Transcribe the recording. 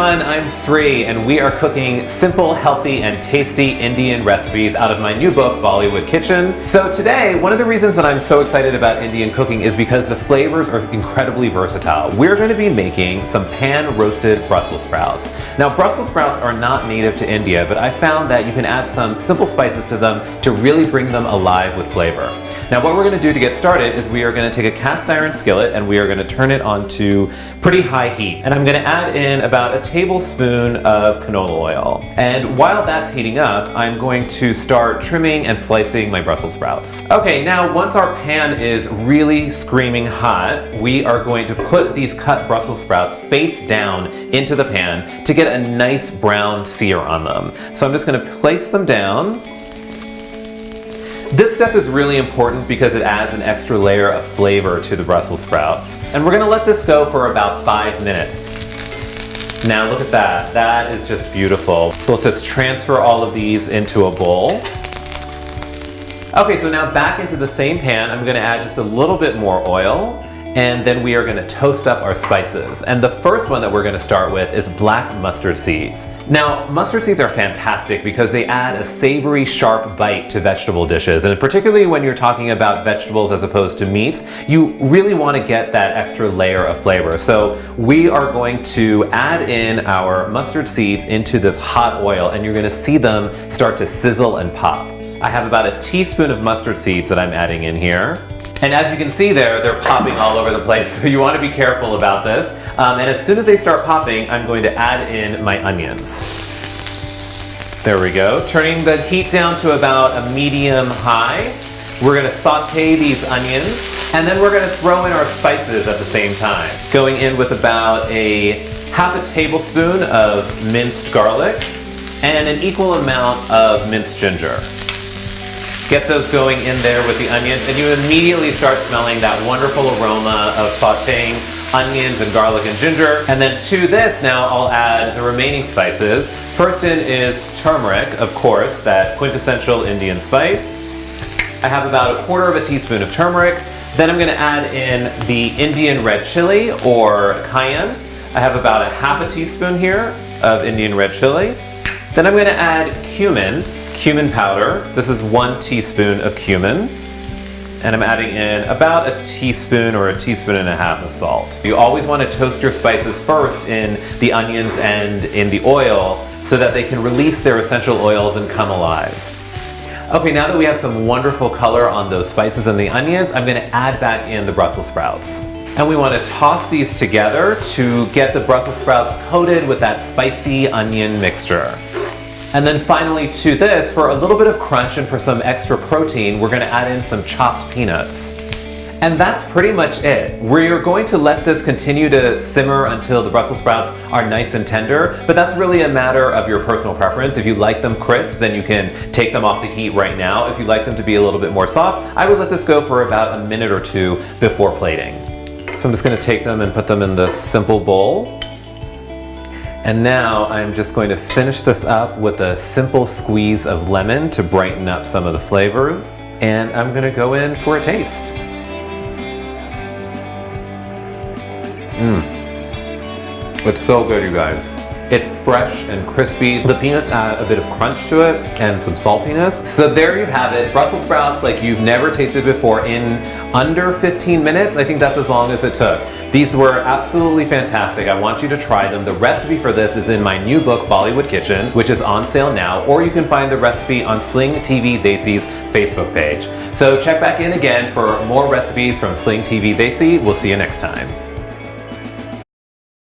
everyone, I'm Sri and we are cooking simple, healthy, and tasty Indian recipes out of my new book, Bollywood Kitchen. So today, one of the reasons that I'm so excited about Indian cooking is because the flavors are incredibly versatile. We're going to be making some pan-roasted Brussels sprouts. Now, Brussels sprouts are not native to India, but I found that you can add some simple spices to them to really bring them alive with flavor. Now, what we're going to do to get started is we are going to take a cast iron skillet and we are going to turn it onto pretty high heat. And I'm going to add in about a tablespoon of canola oil. And while that's heating up, I'm going to start trimming and slicing my Brussels sprouts. Okay, now once our pan is really screaming hot, we are going to put these cut Brussels sprouts face down into the pan to get a nice brown sear on them. So I'm just going to place them down. This step is really important because it adds an extra layer of flavor to the Brussels sprouts. And we're going to let this go for about 5 minutes. Now look at that. That is just beautiful. So let's just transfer all of these into a bowl. Okay, so now back into the same pan, I'm going to add just a little bit more oil. And then we are going to toast up our spices. And the first one that we're going to start with is black mustard seeds. Now, mustard seeds are fantastic because they add a savory, sharp bite to vegetable dishes. And particularly when you're talking about vegetables as opposed to meats, you really want to get that extra layer of flavor. So we are going to add in our mustard seeds into this hot oil, and you're going to see them start to sizzle and pop. I have about a teaspoon of mustard seeds that I'm adding in here. And as you can see there, they're popping all over the place, so you want to be careful about this. And as soon as they start popping, I'm going to add in my onions. There we go. Turning the heat down to about a medium-high. We're going to saute these onions, and then we're going to throw in our spices at the same time. Going in with about half a tablespoon of minced garlic and an equal amount of minced ginger. Get those going in there with the onions, and you immediately start smelling that wonderful aroma of sauteing onions and garlic and ginger. And then to this now I'll add the remaining spices. First in is turmeric, of course, that quintessential Indian spice. I have about a quarter of a teaspoon of turmeric. Then I'm going to add in the Indian red chili, or cayenne. I have about a half a teaspoon here of Indian red chili. Then I'm going to add cumin powder. This is 1 teaspoon of cumin. And I'm adding in about a teaspoon or a teaspoon and a half of salt. You always want to toast your spices first in the onions and in the oil so that they can release their essential oils and come alive. Okay, now that we have some wonderful color on those spices and the onions, I'm going to add back in the Brussels sprouts. And we want to toss these together to get the Brussels sprouts coated with that spicy onion mixture. And then finally to this, for a little bit of crunch and for some extra protein, we're going to add in some chopped peanuts. And that's pretty much it. We're going to let this continue to simmer until the Brussels sprouts are nice and tender, but that's really a matter of your personal preference. If you like them crisp, then you can take them off the heat right now. If you like them to be a little bit more soft, I would let this go for about a minute or 2 before plating. So I'm just going to take them and put them in this simple bowl. And now I'm just going to finish this up with a simple squeeze of lemon to brighten up some of the flavors. And I'm going to go in for a taste. It's so good, you guys. It's fresh and crispy. The peanuts add a bit of crunch to it and some saltiness. So there you have it, Brussels sprouts like you've never tasted before in under 15 minutes. I think that's as long as it took. These were absolutely fantastic. I want you to try them. The recipe for this is in my new book, Bollywood Kitchen, which is on sale now, or you can find the recipe on Sling TV Desi's Facebook page. So check back in again for more recipes from Sling TV Desi. We'll see you next time.